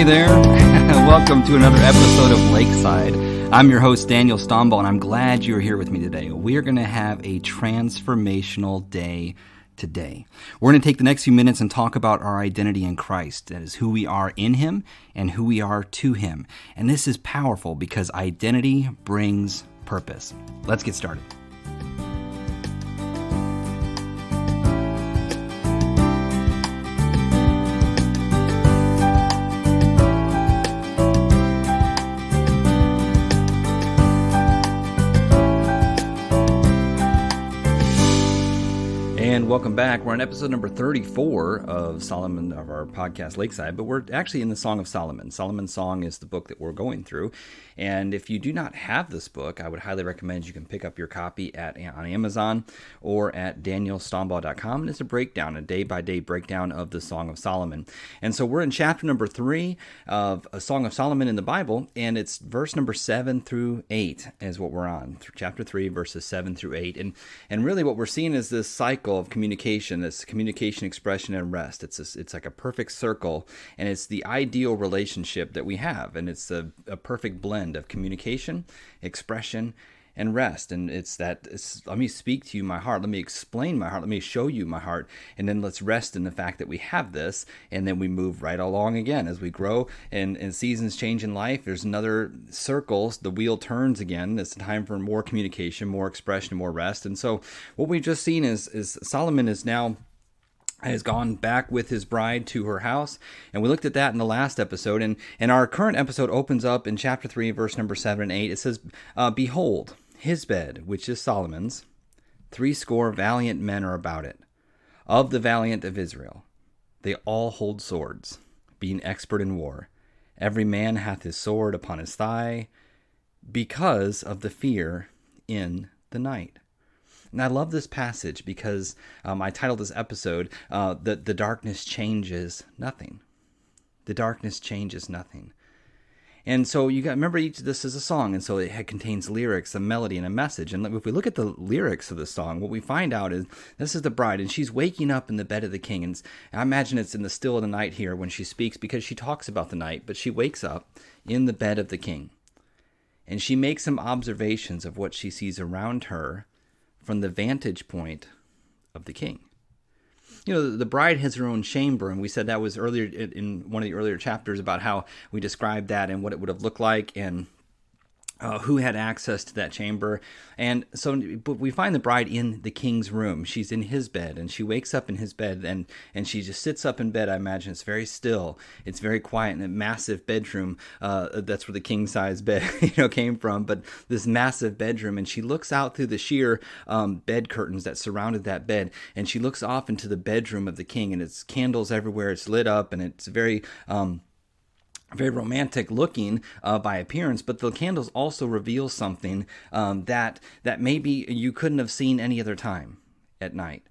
Hey there, welcome to another episode of Lakeside. I'm your host, Daniel Stomball, and I'm glad you're here with me today. We're going to have a transformational day today. We're going to take the next few minutes and talk about our identity in Christ. That is who we are in Him and who we are to Him. And this is powerful because identity brings purpose. Let's get started. And welcome back. We're on episode number 34 of our podcast Lakeside, but we're actually in the Song of Solomon. Solomon's Song is the book that we're going through. And if you do not have this book, I would highly recommend you can pick up your copy on Amazon or at danielstomball.com. And it's a breakdown, a day-by-day breakdown of the Song of Solomon. And so we're in chapter number 3 of a Song of Solomon in the Bible, and it's verse number 7 through 8 is what we're on. Chapter 3, verses 7 through 8. And really what we're seeing is this cycle of communication, this communication, expression, and rest. It's like a perfect circle, and it's the ideal relationship that we have, and it's a perfect blend of communication, expression, and rest. And let me speak to you my heart, let me explain my heart, let me show you my heart, and then let's rest in the fact that we have this, and then we move right along again as we grow and seasons change in life. There's another circles, the wheel turns again. It's time for more communication, more expression, more rest. And so what we've just seen is Solomon has gone back with his bride to her house, and we looked at that in the last episode, and our current episode opens up in chapter 3, verse number 7 and 8. It says, Behold, his bed, which is Solomon's, 80 valiant men are about it, of the valiant of Israel. They all hold swords, being expert in war. Every man hath his sword upon his thigh, because of the fear in the night. And I love this passage because I titled this episode, The Darkness Changes Nothing. The darkness changes nothing. And so remember, each of this is a song, and so it contains lyrics, a melody, and a message. And if we look at the lyrics of the song, what we find out is this is the bride, and she's waking up in the bed of the king. And I imagine it's in the still of the night here when she speaks, because she talks about the night, but she wakes up in the bed of the king. And she makes some observations of what she sees around her from the vantage point of the king. You know, the bride has her own chamber, and we said that was earlier in one of the earlier chapters about how we described that and what it would have looked like and who had access to that chamber. And so but we find the bride in the king's room. She's in his bed, and she wakes up in his bed, and she just sits up in bed. I imagine it's very still. It's very quiet in a massive bedroom. That's where the king-size bed came from, but this massive bedroom. And she looks out through the sheer bed curtains that surrounded that bed, and she looks off into the bedroom of the king, and it's candles everywhere. It's lit up, and it's very romantic looking by appearance, but the candles also reveal something that maybe you couldn't have seen any other time at night.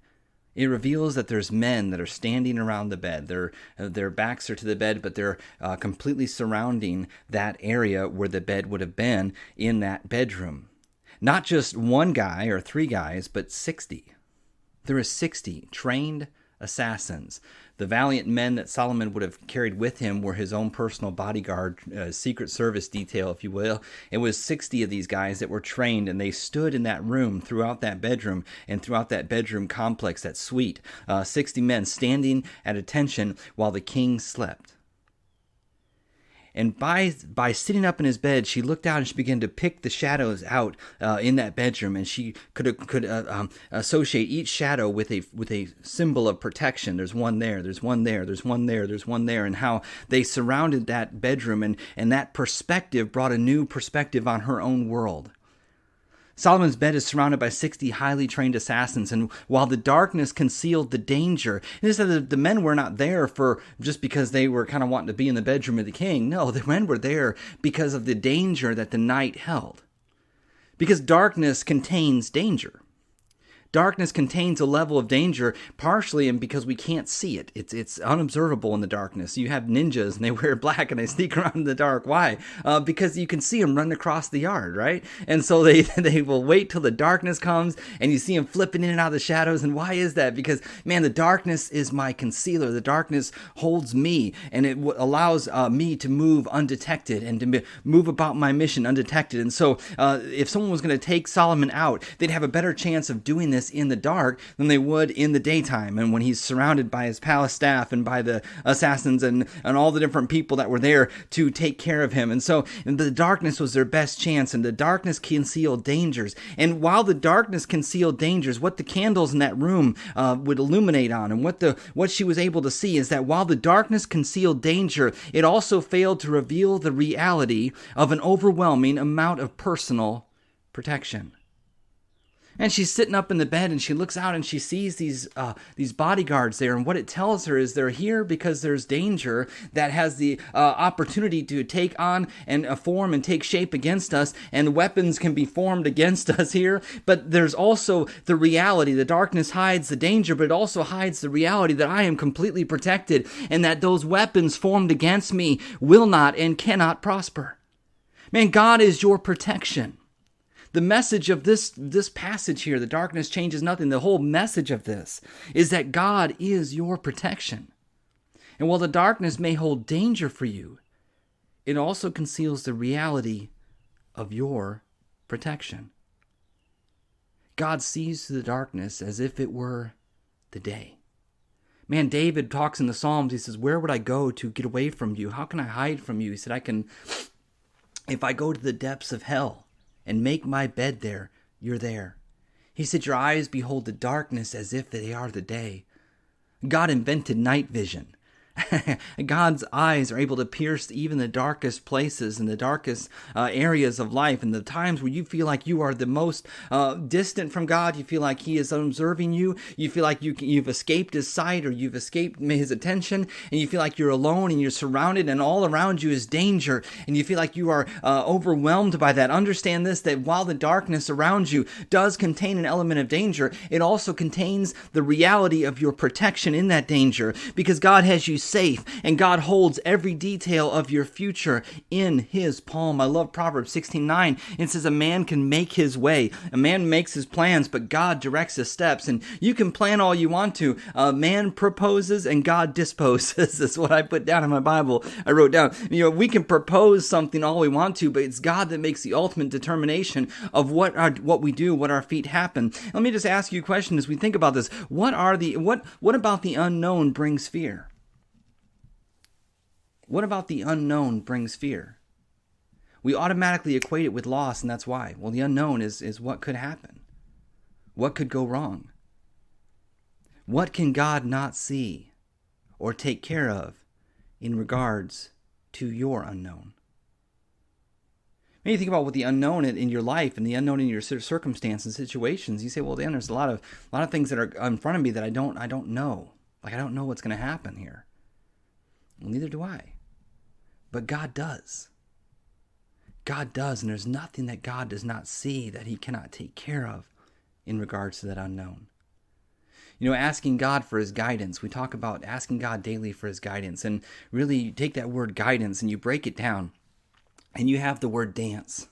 It reveals that there's men that are standing around the bed. Their backs are to the bed, but they're completely surrounding that area where the bed would have been in that bedroom. Not just one guy or 3 guys, but 60. There are 60 trained assassins. The valiant men that Solomon would have carried with him were his own personal bodyguard, Secret Service detail, if you will. It was 60 of these guys that were trained, and they stood in that room throughout that bedroom and throughout that bedroom complex, that suite. 60 men standing at attention while the king slept. And by sitting up in his bed, she looked out and she began to pick the shadows out in that bedroom, and she could associate each shadow with a symbol of protection. There's one there, there's one there, there's one there, there's one there, and how they surrounded that bedroom, and that perspective brought a new perspective on her own world. Solomon's bed is surrounded by 60 highly trained assassins, and while the darkness concealed the danger, and the men were not there for just because they were kind of wanting to be in the bedroom of the king. No, the men were there because of the danger that the night held. Because darkness contains danger. Darkness contains a level of danger, partially and because we can't see it. It's unobservable in the darkness. You have ninjas and they wear black and they sneak around in the dark. Why? Because you can see them running across the yard, right? And so they will wait till the darkness comes and you see them flipping in and out of the shadows. And why is that? Because, man, the darkness is my concealer. The darkness holds me, and it allows me to move undetected and to move about my mission undetected. And so if someone was going to take Solomon out, they'd have a better chance of doing this in the dark than they would in the daytime, and when he's surrounded by his palace staff and by the assassins and all the different people that were there to take care of him. And so the darkness was their best chance, and the darkness concealed dangers. And while the darkness concealed dangers, what the candles in that room would illuminate on, and what she was able to see, is that while the darkness concealed danger, it also failed to reveal the reality of an overwhelming amount of personal protection. And she's sitting up in the bed and she looks out and she sees these bodyguards there. And what it tells her is they're here because there's danger that has the opportunity to take on and form and take shape against us. And weapons can be formed against us here. But there's also the reality. The darkness hides the danger, but it also hides the reality that I am completely protected and that those weapons formed against me will not and cannot prosper. Man, God is your protection. The message of this passage here, the darkness changes nothing. The whole message of this is that God is your protection. And while the darkness may hold danger for you, it also conceals the reality of your protection. God sees through the darkness as if it were the day. Man, David talks in the Psalms. He says, where would I go to get away from you? How can I hide from you? He said, if I go to the depths of hell and make my bed there, you're there. He said, your eyes behold the darkness as if they are the day. God invented night vision. God's eyes are able to pierce even the darkest places and the darkest areas of life. And the times where you feel like you are the most distant from God, you feel like He is observing you, you feel like you've escaped His sight or you've escaped His attention, and you feel like you're alone and you're surrounded and all around you is danger, and you feel like you are overwhelmed by that. Understand this, that while the darkness around you does contain an element of danger, it also contains the reality of your protection in that danger, because God has you safe, and God holds every detail of your future in His palm. I love Proverbs 16:9. It says, a man can make his way. A man makes his plans, but God directs his steps. And you can plan all you want to. Man proposes and God disposes. That's what I put down in my Bible. I wrote down, we can propose something all we want to, but it's God that makes the ultimate determination of what we do, what our feet happen. Let me just ask you a question as we think about this. What about the unknown brings fear? What about the unknown brings fear? We automatically equate it with loss, and that's why. Well, the unknown is what could happen. What could go wrong? What can God not see or take care of in regards to your unknown? When you think about what the unknown in your life and the unknown in your circumstances and situations, you say, well, Dan, there's a lot of things that are in front of me that I don't know. Like, I don't know what's going to happen here. Well, neither do I. But God does. God does, and there's nothing that God does not see that He cannot take care of in regards to that unknown. Asking God for His guidance. We talk about asking God daily for His guidance, and really you take that word guidance and you break it down, and you have the word dance.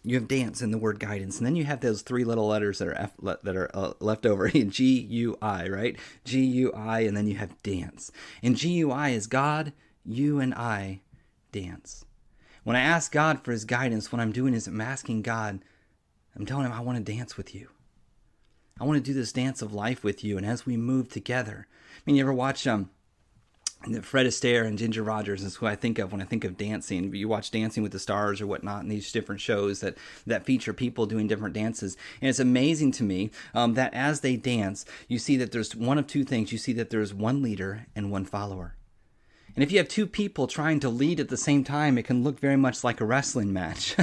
You have dance in the word guidance, and then you have those three little letters that are left over in G-U-I, right? G-U-I, and then you have dance. And G-U-I is God, you, and I dance. When I ask God for His guidance, what I'm doing is I'm asking God, I'm telling Him I want to dance with you. I want to do this dance of life with you, and as we move together. You ever watch Fred Astaire and Ginger Rogers is who I think of when I think of dancing. You watch Dancing with the Stars or whatnot, and these different shows that feature people doing different dances. And it's amazing to me that as they dance, you see that there's one of two things. You see that there's one leader and one follower. And if you have two people trying to lead at the same time, it can look very much like a wrestling match.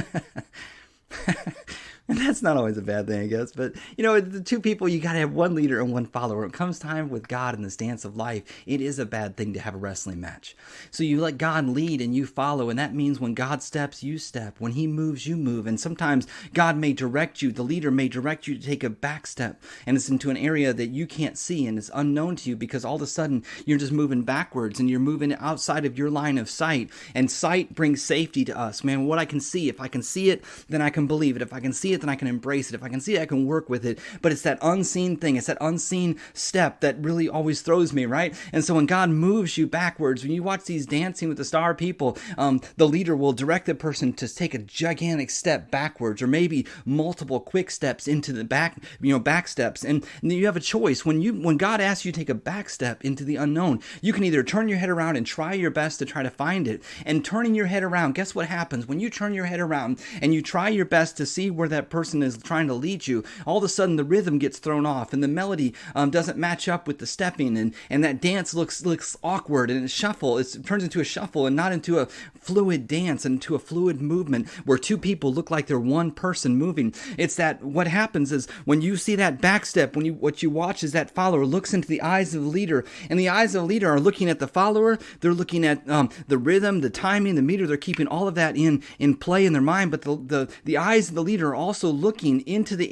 And that's not always a bad thing, I guess. But, the two people, you got to have one leader and one follower. When it comes time with God in this dance of life, it is a bad thing to have a wrestling match. So you let God lead and you follow. And that means when God steps, you step. When he moves, you move. And sometimes God may direct you. The leader may direct you to take a back step. And it's into an area that you can't see and it's unknown to you, because all of a sudden you're just moving backwards and you're moving outside of your line of sight. And sight brings safety to us. Man, what I can see, if I can see it, then I can believe it. If I can see it, then I can embrace it. If I can see it, I can work with it. But it's that unseen thing. It's that unseen step that really always throws me, right? And so when God moves you backwards, when you watch these Dancing with the Star people, the leader will direct the person to take a gigantic step backwards, or maybe multiple quick steps into the back steps. And you have a choice. When God asks you to take a back step into the unknown, you can either turn your head around and try your best to try to find it. And turning your head around, guess what happens? When you turn your head around and you try your best to see where that person is trying to lead you, all of a sudden the rhythm gets thrown off and the melody doesn't match up with the stepping, and that dance looks awkward, and it turns into a shuffle and not into a fluid dance, into a fluid movement where two people look like they're one person moving. It's that what happens is when you see that back step, what you watch is that follower looks into the eyes of the leader, and the eyes of the leader are looking at the follower. They're looking at the rhythm, the timing, the meter. They're keeping all of that in play in their mind, but the eyes of the leader are also looking into the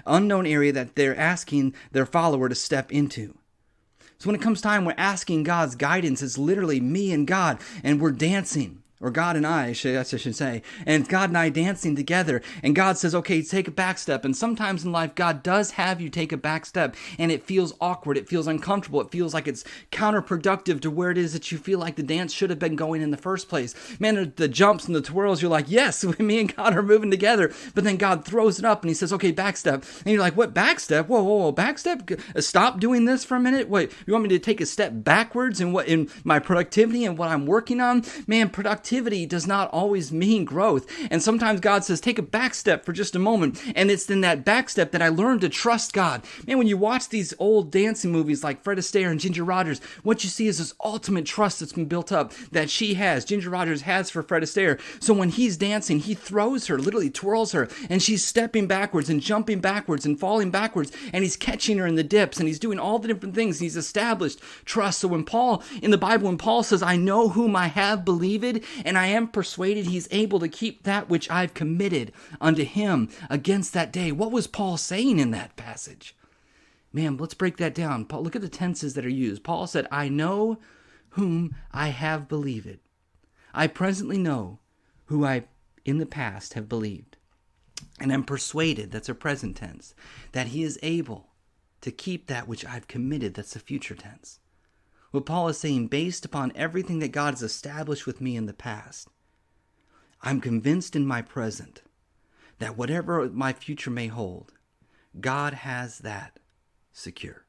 unknown area that they're asking their follower to step into. So when it comes time, we're asking God's guidance. It's literally me and God, and we're dancing. Or God and I should say. And God and I dancing together. And God says, okay, take a back step. And sometimes in life, God does have you take a back step. And it feels awkward. It feels uncomfortable. It feels like it's counterproductive to where it is that you feel like the dance should have been going in the first place. Man, the jumps and the twirls, you're like, yes, me and God are moving together. But then God throws it up and he says, okay, back step. And you're like, what, back step? Whoa, back step? Stop doing this for a minute? Wait, you want me to take a step backwards in my productivity and what I'm working on? Man, productivity does not always mean growth. And sometimes God says, take a back step for just a moment. And it's in that back step that I learned to trust God. Man, when you watch these old dancing movies like Fred Astaire and Ginger Rogers, what you see is this ultimate trust that's been built up that Ginger Rogers has for Fred Astaire. So when he's dancing, he throws her, literally twirls her, and she's stepping backwards and jumping backwards and falling backwards, and he's catching her in the dips, and he's doing all the different things. He's established trust. So when Paul says, I know whom I have believed, and I am persuaded he's able to keep that which I've committed unto him against that day. What was Paul saying in that passage? Man, let's break that down. Paul, look at the tenses that are used. Paul said, I know whom I have believed. I presently know who I in the past have believed. And am persuaded, that's a present tense, that he is able to keep that which I've committed, that's a future tense. What Paul is saying, based upon everything that God has established with me in the past, I'm convinced in my present that whatever my future may hold, God has that secure.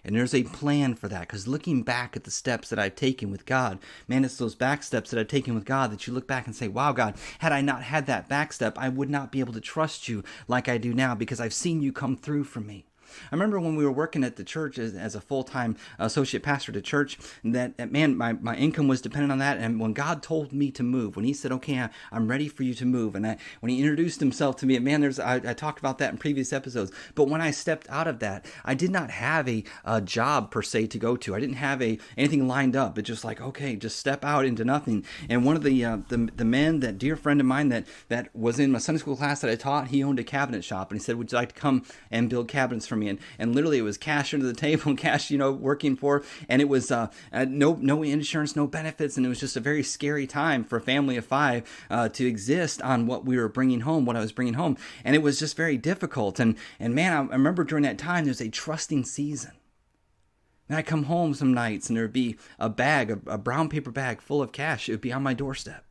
And there's a plan for that, because looking back at the steps that I've taken with God, man, it's those back steps that I've taken with God that you look back and say, wow, God, had I not had that back step, I would not be able to trust you like I do now, because I've seen you come through for me. I remember when we were working at the church as a full-time associate pastor at church, that, man, my income was dependent on that. And when God told me to move, when he said, okay, I'm ready for you to move, and when he introduced himself to me, and man, I talked about that in previous episodes, but when I stepped out of that, I did not have a job per se to go to. I didn't have anything lined up. It's just like, okay, just step out into nothing. And one of the men, that dear friend of mine that was in my Sunday school class that I taught, he owned a cabinet shop, and he said, would you like to come and build cabinets for me? And literally it was cash under the table and cash, working for, and it was no insurance, no benefits, and it was just a very scary time for a family of 5 to exist on what we were bringing home, what I was bringing home, and it was just very difficult. And man, I remember during that time there's a trusting season. And I'd come home some nights and there'd be a brown paper bag full of cash. It would be on my doorstep.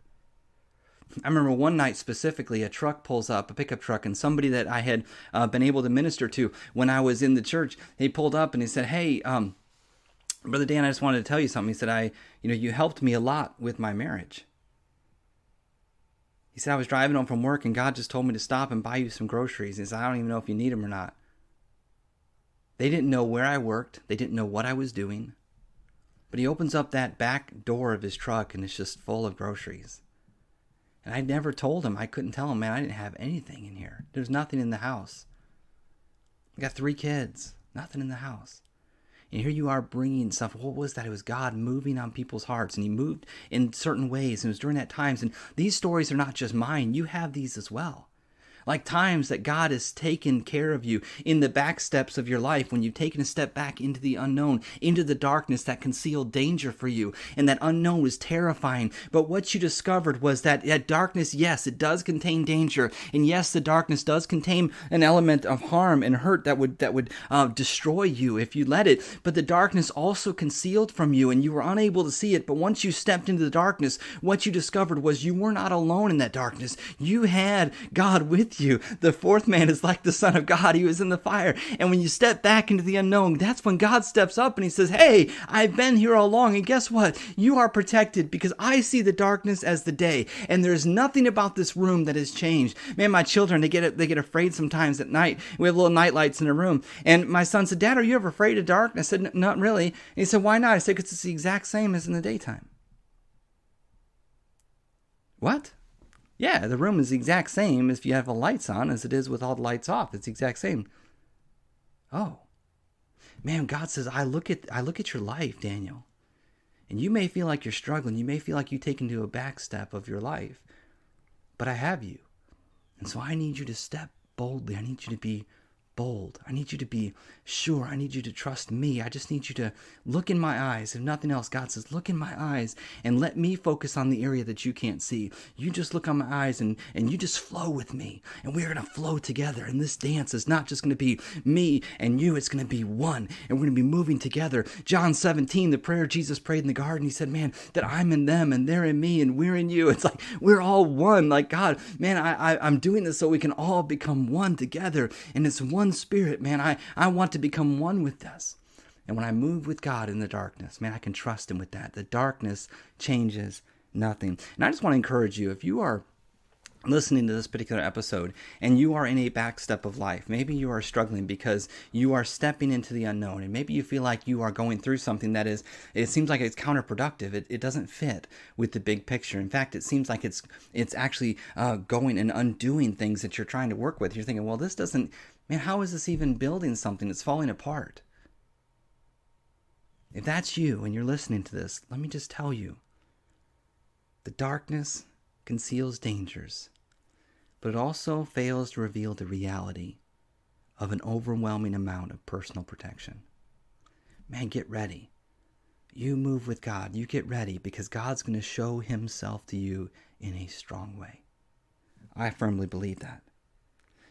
I remember one night specifically, a truck pulls up, a pickup truck, and somebody that I had been able to minister to when I was in the church, he pulled up and he said, hey, Brother Dan, I just wanted to tell you something. He said, you helped me a lot with my marriage. He said, I was driving home from work and God just told me to stop and buy you some groceries. He said, I don't even know if you need them or not. They didn't know where I worked. They didn't know what I was doing. But he opens up that back door of his truck and it's just full of groceries. And I never told him. I couldn't tell him, man, I didn't have anything in here. There's nothing in the house. I got 3 kids. Nothing in the house. And here you are bringing stuff. What was that? It was God moving on people's hearts. And he moved in certain ways. And it was during that times. And these stories are not just mine. You have these as well. Like times that God has taken care of you in the back steps of your life, when you've taken a step back into the unknown, into the darkness that concealed danger for you. And that unknown was terrifying. But what you discovered was that darkness, yes, it does contain danger. And yes, the darkness does contain an element of harm and hurt that would destroy you if you let it. But the darkness also concealed from you, and you were unable to see it. But once you stepped into the darkness, what you discovered was you were not alone in that darkness. You had God with you. The 4th man is like the Son of God. He was in the fire. And when you step back into the unknown, that's when God steps up and he says, hey, I've been here all along. And guess what? You are protected because I see the darkness as the day. And there's nothing about this room that has changed. Man, my children, they get afraid sometimes at night. We have little night lights in the room. And my son said, Dad, are you ever afraid of dark? And I said, not really. And he said, why not? I said, because it's the exact same as in the daytime. What? Yeah, the room is the exact same if you have the lights on as it is with all the lights off. It's the exact same. Oh, man, God says, I look at your life, Daniel, and you may feel like you're struggling. You may feel like you've taken to a back step of your life, but I have you. And so I need you to step boldly. I need you to be bold. I need you to be sure. I need you to trust me. I just need you to look in my eyes. If nothing else, God says, look in my eyes and let me focus on the area that you can't see. You just look on my eyes and you just flow with me. And we're going to flow together. And this dance is not just going to be me and you. It's going to be one. And we're going to be moving together. John 17, the prayer Jesus prayed in the garden, he said, man, that I'm in them and they're in me and we're in you. It's like we're all one. Like, God, man, I'm doing this so we can all become one together. And it's one spirit, man. I want to become one with this. And when I move with God in the darkness, man, I can trust him with that. The darkness changes nothing. And I just want to encourage you, if you are listening to this particular episode and you are in a back step of life, maybe you are struggling because you are stepping into the unknown, and maybe you feel like you are going through something that is, it seems like it's counterproductive. It doesn't fit with the big picture. In fact, it seems like it's actually going and undoing things that you're trying to work with. You're thinking, well, this doesn't, man, how is this even building something that's falling apart? If that's you and you're listening to this, let me just tell you, the darkness conceals dangers, but it also fails to reveal the reality of an overwhelming amount of personal protection. Man, get ready. You move with God. You get ready because God's going to show himself to you in a strong way. I firmly believe that.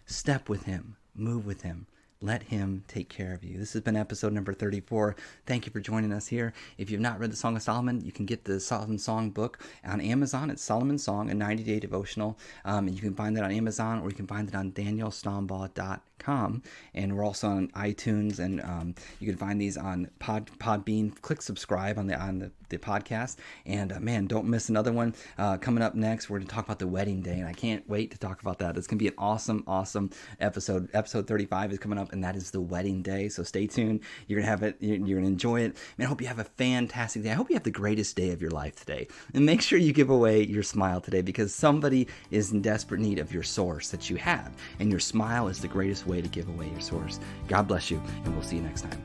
Step with him. Move with him. Let him take care of you. This has been episode number 34. Thank you for joining us here. If you've not read the Song of Solomon, you can get the Solomon Song book on Amazon. It's Solomon Song, a 90-day devotional. And you can find that on Amazon, or you can find it on danielstombaugh.com. And we're also on iTunes, and you can find these on Podbean. Click subscribe on the podcast. And man, don't miss another one. Coming up next, we're going to talk about the wedding day, and I can't wait to talk about that. It's going to be an awesome episode. Episode 35 is coming up, and that is the wedding day. So stay tuned. You're going to have it. You're going to enjoy it. Man, I hope you have a fantastic day. I hope you have the greatest day of your life today. And make sure you give away your smile today, because somebody is in desperate need of your source that you have. And your smile is the greatest way to give away your source. God bless you, and we'll see you next time.